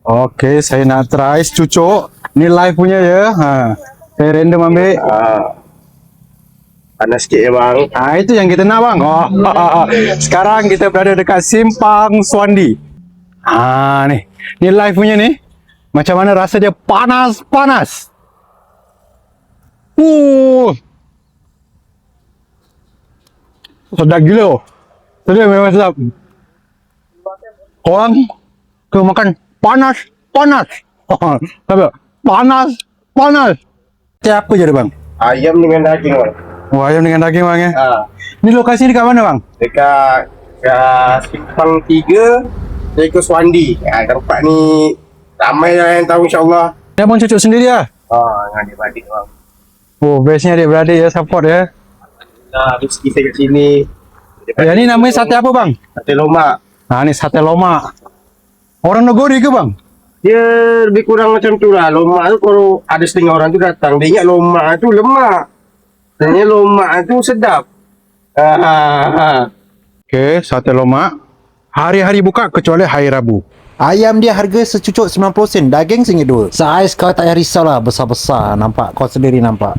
Oke, saya nak try cucuk. Ni live punya ya. Saya random ambil. Panas sikit ya bang. Itu yang kita nak bang. Sekarang kita berada dekat Simpang Suandi. Nih. Ni live punya ni. Macam mana rasa dia panas-panas. Sedap gila. Sedap memang sedap. Korang ke makan panas-panas. Tapi panas-panas. Siapa je dia bang? Ayam dengan daging bang. Oh, ayam dengan daging bang ya. Ni lokasi dekat mana bang? Dekat Simpang 3 Eko Suandi. Tempat ni ramai lah yang tahu insyaAllah. Ni abang cucuk sendiri lah? Dengan adik-adik bang. Oh, bestnya adik-beradik ya, support ya. Rezeki saya kat sini. Yang ni namanya sate apa bang? Sate lomak. Ni sate lomak. Orang Nogori ke bang? Dia lebih kurang macam tu lah. Lomak tu kalau ada setengah orang tu datang, dia ingat lomak tu lemak. Sebenarnya lomak tu sedap. Okey, sate lomak. Hari-hari buka kecuali hari Rabu. Ayam dia harga secucuk 90 sen, daging RM1. Saiz kau tak payah risau lah, besar-besar nampak, kau sendiri nampak.